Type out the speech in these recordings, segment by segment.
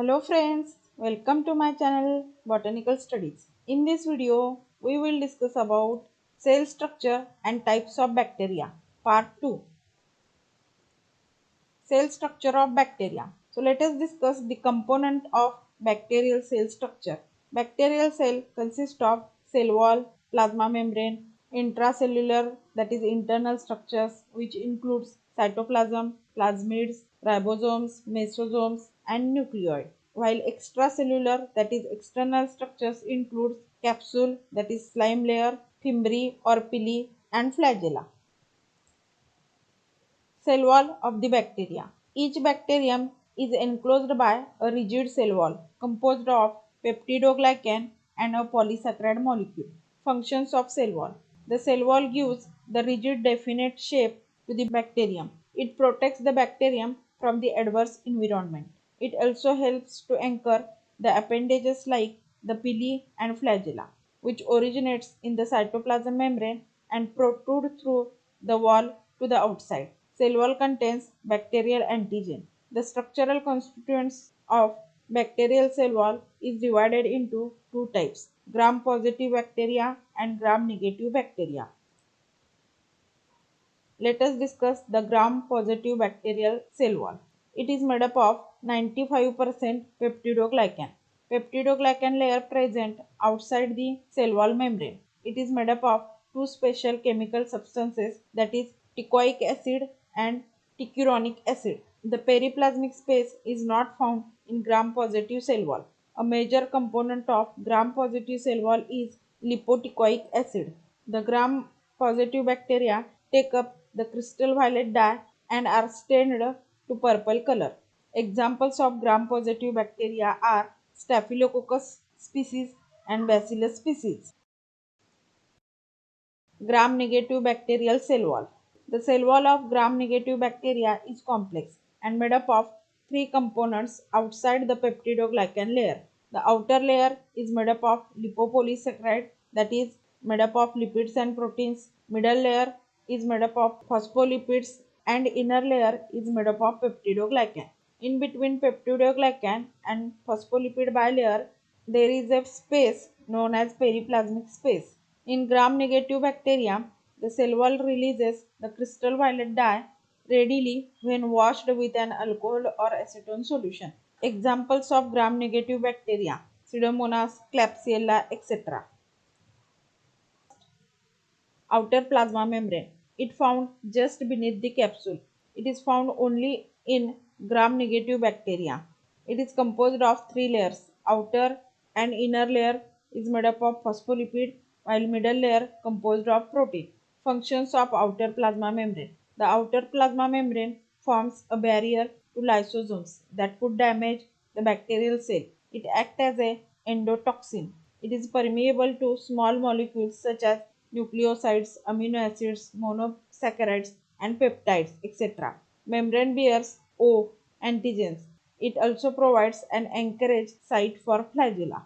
Hello friends, welcome to my channel Botanical Studies. In this video, we will discuss about cell structure and types of bacteria. Part 2. Cell structure of bacteria. So let us discuss the component of bacterial cell structure. Bacterial cell consists of cell wall, plasma membrane, intracellular that is internal structures which includes cytoplasm, plasmids, ribosomes, mesosomes and nucleoid. While extracellular that is external structures includes capsule that is slime layer, fimbriae or pili and flagella. Cell wall of the bacteria. Each bacterium is enclosed by a rigid cell wall composed of peptidoglycan and a polysaccharide molecule. Functions of cell wall. The cell wall gives the rigid definite shape to the bacterium. It protects the bacterium from the adverse environment. It also helps to anchor the appendages like the pili and flagella, which originates in the cytoplasm membrane and protrude through the wall to the outside. Cell wall contains bacterial antigen. The structural constituents of bacterial cell wall is divided into two types, gram-positive bacteria and gram-negative bacteria. Let us discuss the gram-positive bacterial cell wall. It is made up of 95% peptidoglycan. Peptidoglycan layer present outside the cell wall membrane. It is made up of two special chemical substances, that is teichoic acid and teichuronic acid. The periplasmic space is not found in gram-positive cell wall. A major component of gram-positive cell wall is lipoteichoic acid. The gram-positive bacteria take up the crystal violet dye and are stained to purple color. Examples of gram-positive bacteria are Staphylococcus species and Bacillus species. Gram-negative bacterial cell wall. The cell wall of gram-negative bacteria is complex and made up of three components outside the peptidoglycan layer. The outer layer is made up of lipopolysaccharide, that is made up of lipids and proteins. Middle layer is made up of phospholipids and inner layer is made up of peptidoglycan. In between peptidoglycan and phospholipid bilayer, there is a space known as periplasmic space. In gram-negative bacteria, the cell wall releases the crystal violet dye readily when washed with an alcohol or acetone solution. Examples of gram-negative bacteria: Pseudomonas, Klebsiella, etc. Outer plasma membrane. It found just beneath the capsule. It is found only in gram-negative bacteria. It is composed of three layers. Outer and inner layer is made up of phospholipid, while middle layer composed of protein. Functions of outer plasma membrane. The outer plasma membrane forms a barrier to lysosomes that could damage the bacterial cell. It acts as an endotoxin. It is permeable to small molecules such as nucleosides, amino acids, monosaccharides, and peptides, etc. Membrane bears O antigens. It also provides an anchorage site for flagella.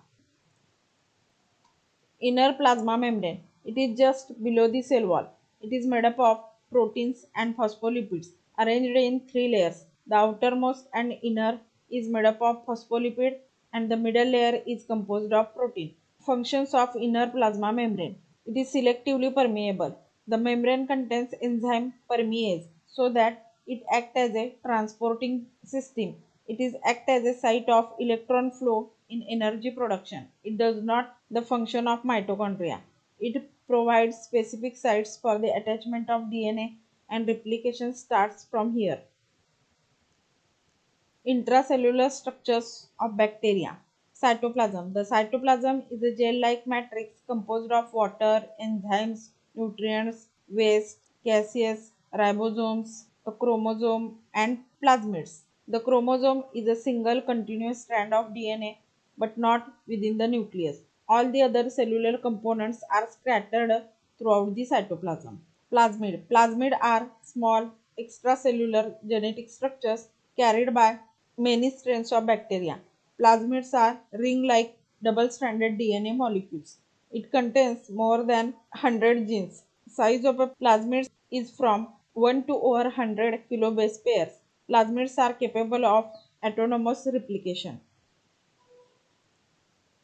Inner plasma membrane. It is just below the cell wall. It is made up of proteins and phospholipids arranged in three layers. The outermost and inner is made up of phospholipid and the middle layer is composed of protein. Functions of inner plasma membrane. It is selectively permeable. The membrane contains enzyme permease so that it acts as a transporting system. It is act as a site of electron flow in energy production. It does not the function of mitochondria. It provides specific sites for the attachment of DNA and replication starts from here. Intracellular structures of bacteria. Cytoplasm. The cytoplasm is a gel-like matrix composed of water, enzymes, nutrients, waste, gaseous, ribosomes, a chromosome, and plasmids. The chromosome is a single continuous strand of DNA but not within the nucleus. All the other cellular components are scattered throughout the cytoplasm. Plasmid. Plasmid are small extracellular genetic structures carried by many strains of bacteria. Plasmids are ring-like double-stranded DNA molecules. It contains more than 100 genes. Size of a plasmid is from 1 to over 100 kilobase pairs. Plasmids are capable of autonomous replication.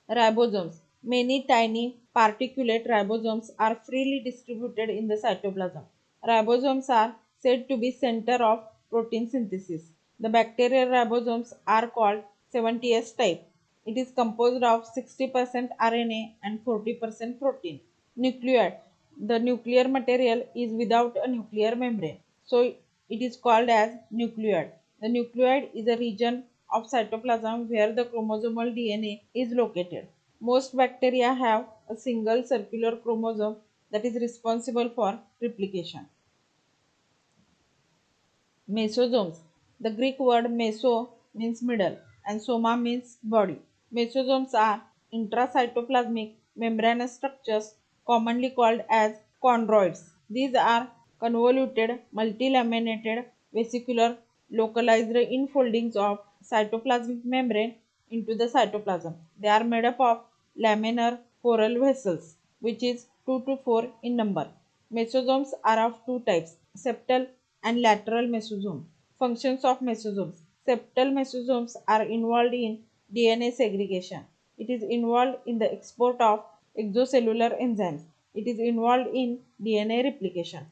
Ribosomes. Many tiny particulate ribosomes are freely distributed in the cytoplasm. Ribosomes are said to be center of protein synthesis. The bacterial ribosomes are called 70S type. It is composed of 60% RNA and 40% protein. Nucleoid. The nuclear material is without a nuclear membrane, so it is called as nucleoid. The nucleoid is a region of cytoplasm where the chromosomal DNA is located. Most bacteria have a single circular chromosome that is responsible for replication. Mesosomes. The Greek word meso means middle and soma means body. Mesosomes are intracytoplasmic membranous structures commonly called as chondroids. These are convoluted, multilaminated, vesicular, localized infoldings of cytoplasmic membrane into the cytoplasm. They are made up of laminar floral vessels, which is 2 to 4 in number. Mesosomes are of two types, septal and lateral mesosome. Functions of mesosomes. Septal mesosomes are involved in DNA segregation. It is involved in the export of exocellular enzymes. It is involved in DNA replication.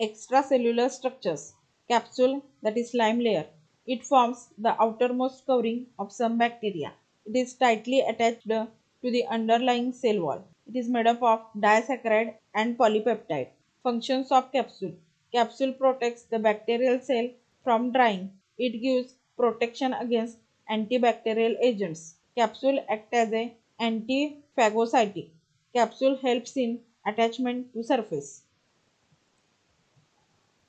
Extracellular structures. Capsule, that is slime layer. It forms the outermost covering of some bacteria. It is tightly attached to the underlying cell wall. It is made up of disaccharide and polypeptide. Functions of capsule. Capsule protects the bacterial cell from drying. It gives protection against antibacterial agents. Capsule acts as a antiphagocytic. Capsule helps in attachment to surface.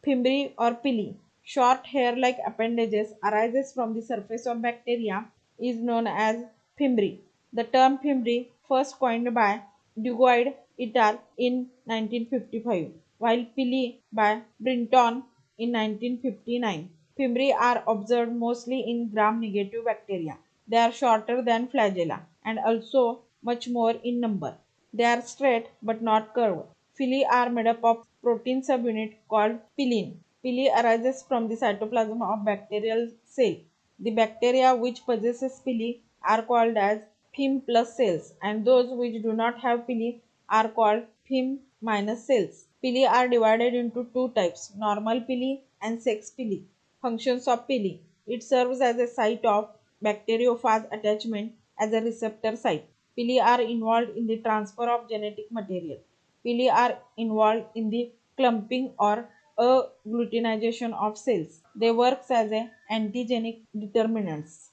Fimbriae or pili, short hair-like appendages arises from the surface of bacteria, is known as fimbriae. The term fimbriae first coined by Dugard et al. In 1955, while pili by Brinton in 1959. Fimbriae are observed mostly in gram-negative bacteria. They are shorter than flagella and also much more in number. They are straight but not curved. Pili are made up of protein subunit called pilin. Pili arises from the cytoplasm of bacterial cell. The bacteria which possesses pili are called as Fim plus cells, and those which do not have pili are called Fim minus cells. Pili are divided into two types, normal pili and sex pili. Functions of pili. It serves as a site of bacteriophage attachment as a receptor site. Pili are involved in the transfer of genetic material. Pili are involved in the clumping or agglutination of cells. They work as a antigenic determinants.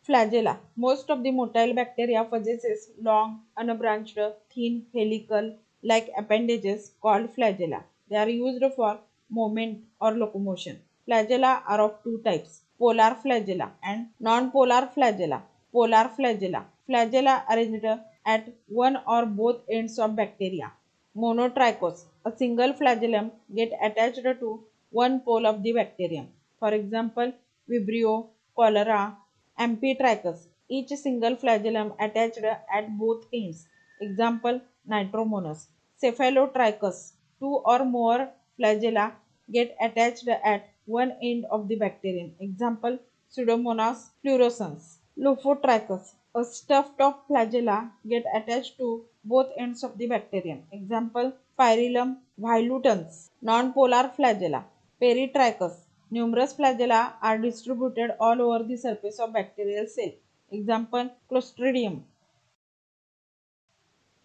Flagella. Most of the motile bacteria possesses long, unbranched, thin helical-like appendages called flagella. They are used for movement or locomotion. Flagella are of two types, polar flagella and non-polar flagella. Polar flagella. Flagella arranged at one or both ends of bacteria. Monotrichos. A single flagellum get attached to one pole of the bacterium. For example, Vibrio, cholera, Amphitrichus. Each single flagellum attached at both ends. Example, Nitromonas. Cephalotrichus. Two or more flagella get attached at one end of the bacterium. Example, Pseudomonas fluorescens. Lophotrichus. A stuffed of flagella get attached to both ends of the bacterium. Example, Phyrillum vilutans. Non-polar flagella. Peritrichus. Numerous flagella are distributed all over the surface of bacterial cell. Example, Clostridium.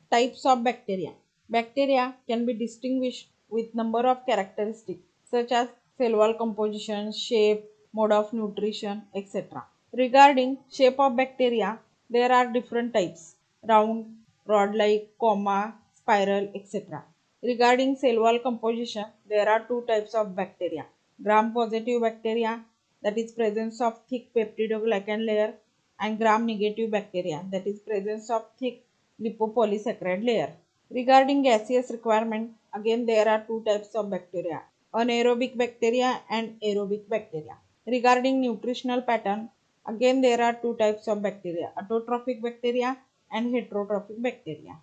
Types of bacteria. Bacteria can be distinguished with number of characteristics such as cell wall composition, shape, mode of nutrition, etc. Regarding shape of bacteria, there are different types: round, rod-like, comma, spiral, etc. Regarding cell wall composition, there are two types of bacteria: gram-positive bacteria, that is presence of thick peptidoglycan layer, and gram-negative bacteria, that is presence of thick lipopolysaccharide layer. Regarding gaseous requirement, again there are two types of bacteria: anaerobic bacteria and aerobic bacteria. Regarding nutritional pattern, again there are two types of bacteria: autotrophic bacteria and heterotrophic bacteria.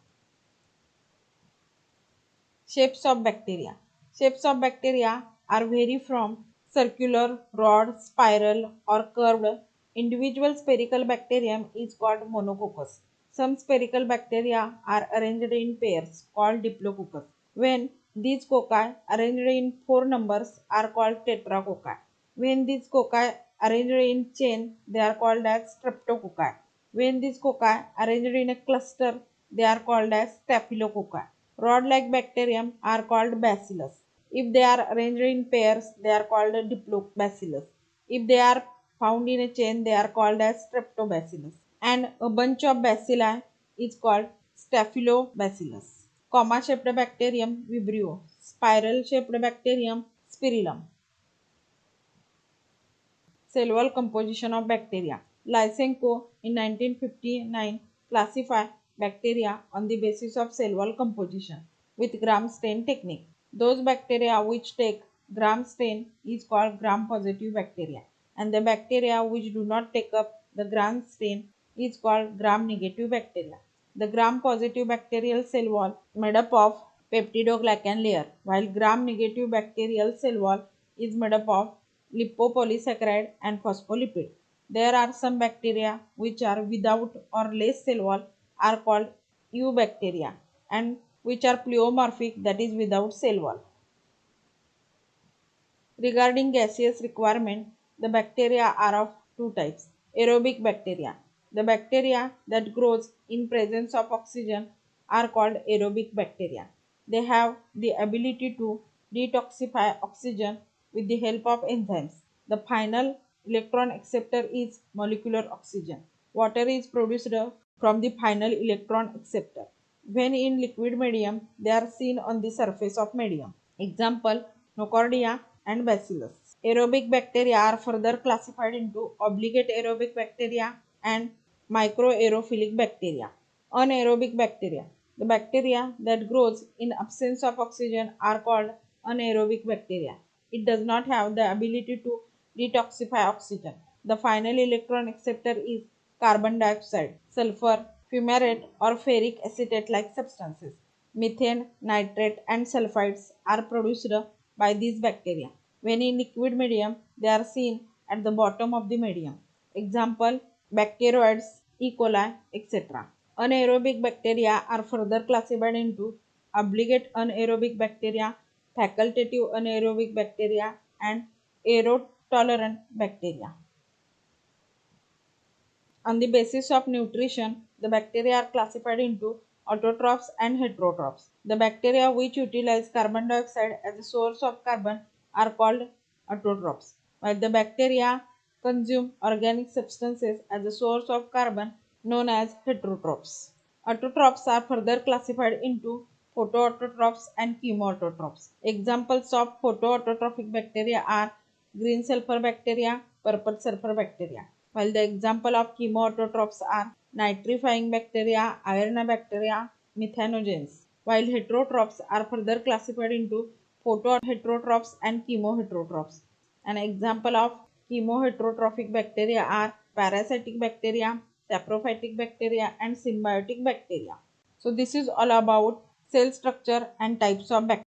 Shapes of bacteria. Shapes of bacteria are vary from circular, rod, spiral or curved Individual spherical bacterium is called monococcus. Some spherical bacteria are arranged in pairs called diplococcus. When these cocci arranged in four numbers are called tetracocci. When these cocci arranged in chain, they are called as streptococci. When these cocci arranged in a cluster, they are called as staphylococci. Rod-like bacterium are called bacillus. If they are arranged in pairs, they are called diplobacillus. If they are found in a chain, they are called as streptobacillus. And a bunch of bacilli is called staphylobacillus. Comma-shaped bacterium Vibrio. Spiral-shaped bacterium Spirillum. Cell wall composition of bacteria. Lysenko in 1959 classified bacteria on the basis of cell wall composition with gram stain technique. Those bacteria which take gram stain is called gram positive bacteria, and the bacteria which do not take up the gram stain is called gram negative bacteria. The gram positive bacterial cell wall made up of peptidoglycan layer, while gram negative bacterial cell wall is made up of lipopolysaccharide and phospholipid. There are some bacteria which are without or less cell wall are called eubacteria, and which are pleomorphic, that is without cell wall. Regarding gaseous requirement, the bacteria are of two types. Aerobic bacteria. The bacteria that grows in presence of oxygen are called aerobic bacteria. They have the ability to detoxify oxygen with the help of enzymes. The final electron acceptor is molecular oxygen. Water is produced from the final electron acceptor. When in liquid medium, they are seen on the surface of medium. Example, Nocardia and Bacillus. Aerobic bacteria are further classified into obligate aerobic bacteria and microaerophilic bacteria. Anaerobic bacteria. The bacteria that grows in absence of oxygen are called anaerobic bacteria. It does not have the ability to detoxify oxygen. The final electron acceptor is carbon dioxide, sulfur, fumarate or ferric acetate like substances. Methane, nitrate and sulfides are produced by these bacteria. When in liquid medium, they are seen at the bottom of the medium. Example, bacteroids, E. coli, etc. Anaerobic bacteria are further classified into obligate anaerobic bacteria, facultative anaerobic bacteria, and aerotolerant bacteria. On the basis of nutrition, the bacteria are classified into autotrophs and heterotrophs. The bacteria which utilize carbon dioxide as a source of carbon are called autotrophs, while the bacteria consume organic substances as a source of carbon known as heterotrophs. Autotrophs are further classified into photoautotrophs and chemoautotrophs. Examples of photoautotrophic bacteria are green sulfur bacteria, purple sulfur bacteria, while the example of chemoautotrophs are nitrifying bacteria, bacteria, methanogens, while heterotrophs are further classified into photoheterotrophs and chemoheterotrophs. An example of chemoheterotrophic bacteria are parasitic bacteria, saprophytic bacteria, and symbiotic bacteria. So this is all about cell structure and types of bacteria.